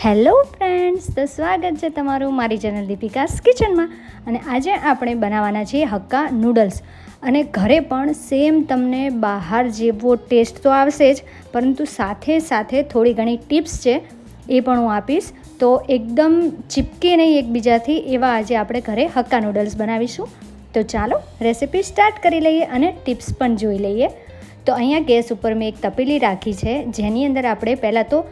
Hello friends, તો સ્વાગત છે તમારું મારી ચેનલ દીપિકાસ કિચનમાં. અને આજે આપણે બનાવવાના છીએ હક્કા નૂડલ્સ. અને ઘરે પણ સેમ તમને બહાર જેવો ટેસ્ટ તો આવશે જ, પરંતુ સાથે સાથે થોડી ઘણી ટિપ્સ છે એ પણ હું આપીશ. તો એકદમ ચીપકે નહીં એકબીજાથી એવા આજે આપણે ઘરે હક્કા નૂડલ્સ બનાવીશું. તો ચાલો રેસિપી સ્ટાર્ટ કરી લઈએ અને ટિપ્સ પણ જોઈ લઈએ. તો અહીંયા ગેસ ઉપર મેં એક તપેલી રાખી છે, જેની અંદર આપણે પહેલાં તો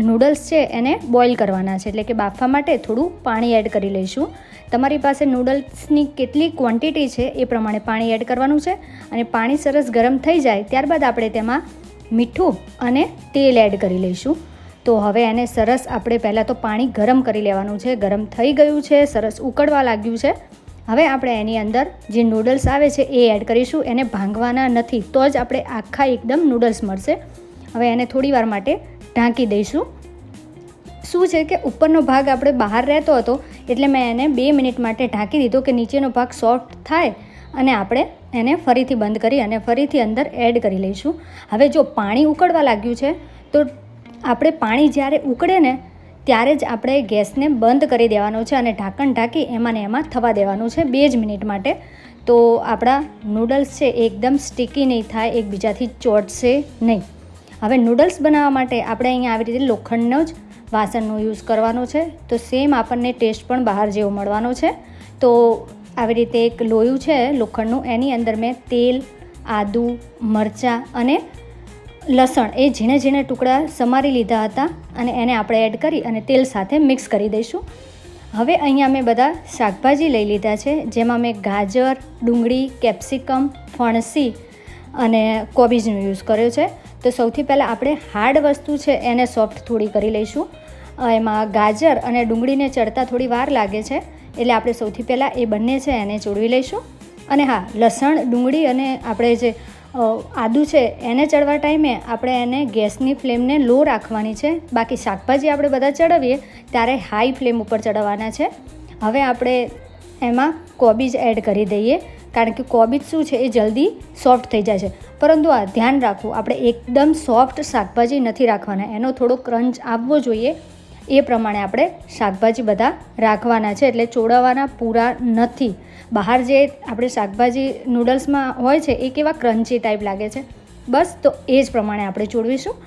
નૂડલ્સ છે એને બોઇલ કરવાના છે, એટલે કે બાફવા માટે થોડું પાણી એડ કરી લઈશું. તમારી પાસે નૂડલ્સની કેટલી ક્વોન્ટિટી છે એ પ્રમાણે પાણી એડ કરવાનું છે. અને પાણી સરસ ગરમ થઈ જાય ત્યારબાદ આપણે તેમાં મીઠું અને તેલ એડ કરી લઈશું. તો હવે એને સરસ આપણે પહેલાં તો પાણી ગરમ કરી લેવાનું છે. ગરમ થઈ ગયું છે, સરસ ઉકળવા લાગ્યું છે. હવે આપણે એની અંદર જે નૂડલ્સ આવે છે એ એડ કરીશું. એને ભાંગવાના નથી, તો જ આપણે આખા એકદમ નૂડલ્સ મળશે. હવે એને થોડી વાર માટે ઢાંકી દઈશું. શું છે કે ઉપરનો ભાગ આપણે બહાર રહેતો હતો, એટલે મેં એને 2 મિનિટ માટે ઢાંકી દીધો કે નીચેનો ભાગ સોફ્ટ થાય. અને આપણે એને ફરીથી બંધ કરી અને ફરીથી અંદર એડ કરી લઈશું. હવે જો પાણી ઉકળવા લાગ્યું છે, તો આપણે પાણી જ્યારે ઉકળે ને ત્યારે જ આપણે ગેસને બંધ કરી દેવાનો છે અને ઢાંકણ ઢાંકી એમાં ને એમાં થવા દેવાનું છે 2 જ મિનિટ માટે. તો આપણા નૂડલ્સ છે એકદમ સ્ટીકી નહીં થાય, એકબીજાથી ચોંટશે નહીં. હવે નૂડલ્સ બનાવવા માટે આપણે અહીંયા આવી રીતે લોખંડનો જ વાસણનો યુઝ કરવાનો છે. તો સેમ આપણને ટેસ્ટ પણ બહાર જેવો મળવાનો છે. તો આવી રીતે એક લોયું છે લોખંડનું, એની અંદર મેં તેલ, આદું, મરચાં અને લસણ એ ઝીણે ઝીણે ટુકડા સમારી લીધા હતા અને એને આપણે એડ કરી અને તેલ સાથે મિક્સ કરી દઈશું. હવે અહીંયા મેં બધા શાકભાજી લઈ લીધા છે, જેમાં મેં ગાજર, ડુંગળી, કેપ્સિકમ, ફણસી અને કોબીજનો યુઝ કર્યો છે. તો સૌથી પહેલાં આપણે હાર્ડ વસ્તુ છે એને સોફ્ટ થોડી કરી લઈશું. એમાં ગાજર અને ડુંગળીને ચડતા થોડી વાર લાગે છે, એટલે આપણે સૌથી પહેલાં એ બંને છે એને ચોળવી લઈશું. અને હા, લસણ, ડુંગળી અને આપણે જે આદું છે એને ચડવા ટાઈમે આપણે એને ગેસની ફ્લેમને લો રાખવાની છે. બાકી શાકભાજી આપણે બધા ચડાવીએ ત્યારે હાઈ ફ્લેમ ઉપર ચડાવવાના છે. હવે આપણે એમાં કોબીજ એડ કરી દઈએ, કારણ કે કોબીજ શું છે એ જલ્દી સોફ્ટ થઈ જાય છે. પરંતુ આ ધ્યાન રાખવું, આપણે એકદમ સોફ્ટ શાકભાજી નથી રાખવાના, એનો થોડો ક્રંચ આવવો જોઈએ એ પ્રમાણે આપણે શાકભાજી બધા રાખવાના છે. એટલે ચોળવવાના પૂરા નથી. બહાર જે આપણે શાકભાજી નૂડલ્સમાં હોય છે એ કેવા ક્રન્ચી ટાઈપ લાગે છે, બસ તો એ જ પ્રમાણે આપણે ચોળવીશું.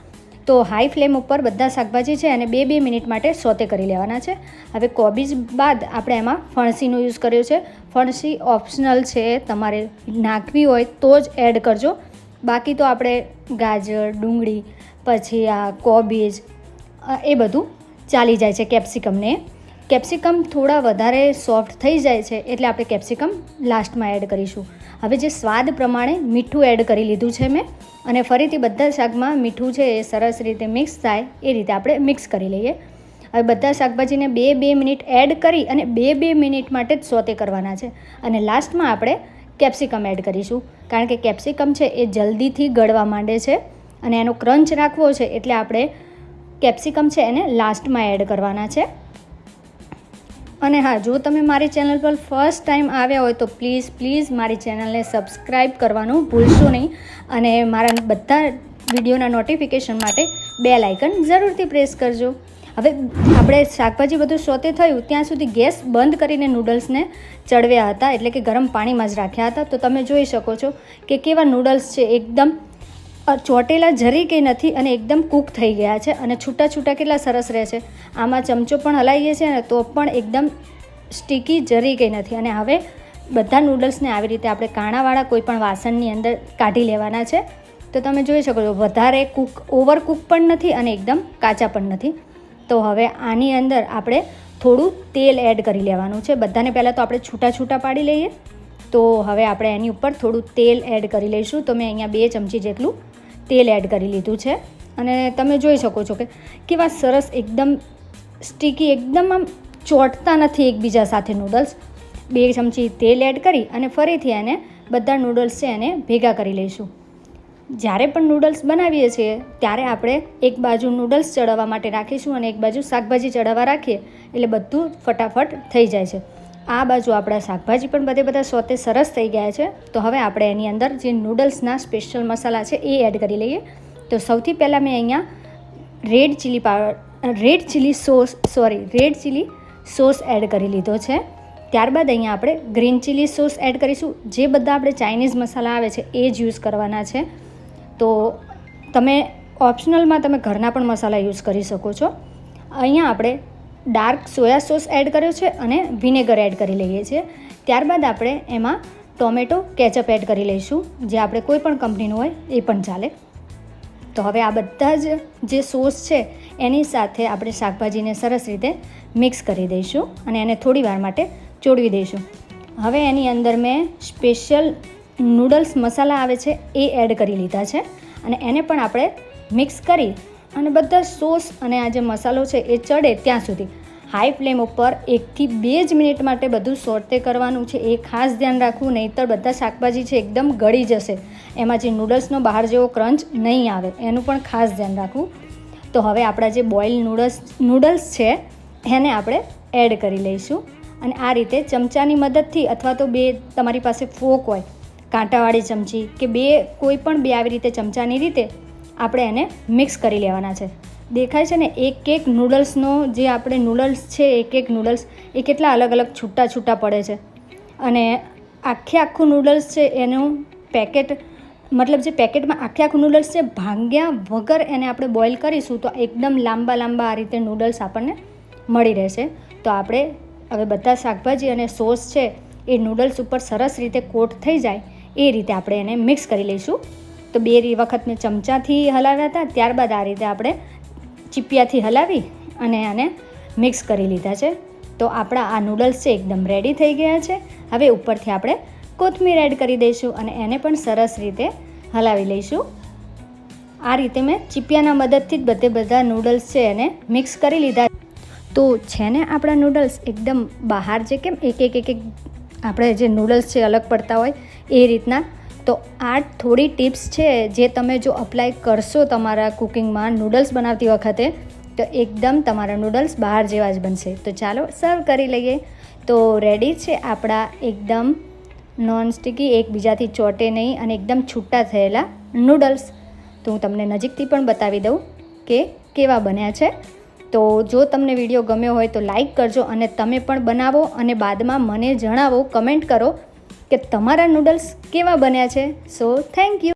તો હાઈ ફ્લેમ ઉપર બધા શાકભાજી છે અને 2 મિનિટ માટે સોતે કરી લેવાના છે. હવે કોબીજ બાદ આપણે એમાં ફણસીનો યુઝ કર્યો છે. ફણસી ઓપ્શનલ છે, તમારે નાખવી હોય તો જ એડ કરજો. બાકી તો આપણે ગાજર, ડુંગળી, પછી આ કોબીજ એ બધું ચાલી જાય છે. કેપ્સિકમ થોડા વધારે સોફ્ટ થઈ જાય છે, એટલે આપણે કેપ્સિકમ લાસ્ટમાં એડ કરીશું. હવે જે સ્વાદ પ્રમાણે મીઠું એડ કરી લીધું છે મેં, અને ફરીથી બધા શાકમાં મીઠું છે એ સરસ રીતે મિક્સ થાય એ રીતે આપણે મિક્સ કરી લઈએ. હવે બધા શાકભાજીને 2 મિનિટ એડ કરી અને 2 મિનિટ માટે જ સોતે કરવાના છે. અને લાસ્ટમાં આપણે કેપ્સિકમ એડ કરીશું, કારણ કે કેપ્સિકમ છે એ જલ્દીથી ગળવા માંડે છે અને એનો ક્રંચ રાખવો છે, એટલે આપણે કેપ્સિકમ છે એને લાસ્ટમાં એડ કરવાના છે. અને હા, જો તમે મારી ચેનલ પર ફર્સ્ટ ટાઈમ આવ્યા હોય તો પ્લીઝ મારી ચેનલને સબસ્ક્રાઈબ કરવાનું ભૂલશો નહીં. અને મારા બધા વિડીયોના નોટિફિકેશન માટે બેલ આઇકન જરૂરથી પ્રેસ કરજો. હવે આપણે શાકભાજી બધું સોતે થયું ત્યાં સુધી ગેસ બંધ કરીને નૂડલ્સને ચડવ્યા હતા, એટલે કે ગરમ પાણીમાં જ રાખ્યા હતા. તો તમે જોઈ શકો છો કે કેવા નૂડલ્સ છે, એકદમ ચોટેલા જરી કંઈ નથી અને એકદમ કૂક થઈ ગયા છે. અને છૂટા છૂટા કેટલા સરસ રહે છે. આમાં ચમચો પણ હલાવીએ છીએ ને તો પણ એકદમ સ્ટીકી જરી કંઈ નથી. અને હવે બધા નૂડલ્સને આવી રીતે આપણે કાણાવાળા કોઈ પણ વાસણની અંદર કાઢી લેવાના છે. તો તમે જોઈ શકો છો વધારે ઓવર કૂક પણ નથી અને એકદમ કાચા પણ નથી. તો હવે આની અંદર આપણે થોડું તેલ એડ કરી લેવાનું છે. બધાને પહેલાં તો આપણે છૂટા પાડી લઈએ. તો હવે આપણે એની ઉપર થોડું તેલ એડ કરી લઈશું. તો મેં અહીંયા 2 ચમચી જેટલું તેલ એડ કરી લીધું છે. અને તમે જોઈ શકો છો કે કેવા સરસ એકદમ સ્ટીકી, એકદમ આમ ચોંટતા નથી એકબીજા સાથે નૂડલ્સ. 2 ચમચી તેલ એડ કરી અને ફરીથી એને બધા નૂડલ્સ છે એને ભેગા કરી લઈશું. જ્યારે પણ નૂડલ્સ બનાવીએ છીએ ત્યારે આપણે એક બાજુ નૂડલ્સ ચડાવવા માટે રાખીશું અને એક બાજુ શાકભાજી ચડાવવા રાખીએ, એટલે બધું ફટાફટ થઈ જાય છે. આ બાજુ આપણા શાકભાજી પણ બધા સોતે સરસ થઈ ગયા છે. તો હવે આપણે એની અંદર જે નૂડલ્સના સ્પેશિયલ મસાલા છે એ એડ કરી લઈએ. તો સૌથી પહેલાં મેં અહીંયા red chilli red chilli sauce add કરી લીધો છે. ત્યારબાદ અહીંયા આપણે ગ્રીન ચીલી સોસ એડ કરીશું. જે બધા આપણે ચાઇનીઝ મસાલા આવે છે એ જ યુઝ કરવાના છે. તો તમે ઓપ્શનલમાં તમે ઘરના પણ મસાલા યુઝ કરી શકો છો. અહીંયા આપણે ડાર્ક સોયા સોસ એડ કર્યો છે અને વિનેગર એડ કરી લઈએ છીએ. ત્યારબાદ આપણે એમાં ટોમેટો કેચઅપ એડ કરી લઈશું, જે આપણે કોઈ પણ કંપનીનું હોય એ પણ ચાલે. તો હવે આ બધા જ જે સોસ છે એની સાથે આપણે શાકભાજીને સરસ રીતે મિક્સ કરી દઈશું અને એને થોડી વાર માટે ચોળવી દઈશું. હવે એની અંદર મેં સ્પેશિયલ નૂડલ્સ મસાલા આવે છે એ એડ કરી લીધા છે અને એને પણ આપણે મિક્સ કરી અને બધા સોસ અને આ જે મસાલો છે એ ચડે ત્યાં સુધી હાઈ ફ્લેમ ઉપર 1 થી 2 જ મિનિટ માટે બધું સોર્તે કરવાનું છે. એ ખાસ ધ્યાન રાખવું, નહીંતર બધા શાકભાજી છે એકદમ ગળી જશે. એમાં જે નૂડલ્સનો બહાર જેવો ક્રંચ નહીં આવે, એનું પણ ખાસ ધ્યાન રાખવું. તો હવે આપણા જે બોઇલ નૂડલ્સ છે એને આપણે એડ કરી લઈશું અને આ રીતે ચમચાની મદદથી અથવા તો તમારી પાસે ફોક હોય, કાંટાવાળી ચમચી કે કોઈ પણ આવી રીતે ચમચાની રીતે આપણે એને મિક્સ કરી લેવાના છે. દેખાય છે ને એક નૂડલ્સનો જે આપણે નૂડલ્સ છે એક નૂડલ્સ એ કેટલા અલગ અલગ છૂટા પડે છે. અને આખું નૂડલ્સ છે એનું પેકેટ, મતલબ જે પેકેટમાં આખું નૂડલ્સ છે ભાંગ્યા વગર એને આપણે બોઇલ કરીશું તો એકદમ લાંબા આ રીતે નૂડલ્સ આપણને મળી રહેશે. તો આપણે હવે બધા શાકભાજી અને સોસ છે એ નૂડલ્સ ઉપર સરસ રીતે કોટ થઈ જાય એ રીતે આપણે એને મિક્સ કરી લઈશું. તો 2 વખત મેં ચમચાથી હલાવ્યા હતા, ત્યારબાદ આ રીતે આપણે ચીપિયાથી હલાવી અને આને મિક્સ કરી લીધા છે. તો આપણા આ નૂડલ્સ છે એકદમ રેડી થઈ ગયા છે. હવે ઉપરથી આપણે કોથમીર એડ કરી દઈશું અને એને પણ સરસ રીતે હલાવી લઈશું. આ રીતે મેં ચીપિયાના મદદથી જ બધા નૂડલ્સ છે એને મિક્સ કરી લીધા. તો છે ને આપણા નૂડલ્સ એકદમ બહાર જે કેમ એક આપણે જે નૂડલ્સ છે અલગ પડતા હોય એ રીતના. તો આ થોડી ટિપ્સ છે જે તમે જો અપ્લાય કરશો તમારા કુકિંગમાં નૂડલ્સ બનાવતી વખતે તો એકદમ તમારા નૂડલ્સ બહાર જેવા જ બનશે. તો ચાલો સર્વ કરી લઈએ. તો રેડી છે આપણા એકદમ નોન સ્ટિકી, એકબીજાથી ચોટે નહીં અને એકદમ છૂટા થયેલા નૂડલ્સ. તો હું તમને નજીકથી પણ બતાવી દઉં કે કેવા બન્યા છે. તો જો તમને વિડીયો ગમ્યો હોય તો લાઈક કરજો અને તમે પણ બનાવો અને બાદમાં મને જણાવો, કમેન્ટ કરો કે તમારા નૂડલ્સ કેવા બન્યા છે. So thank you.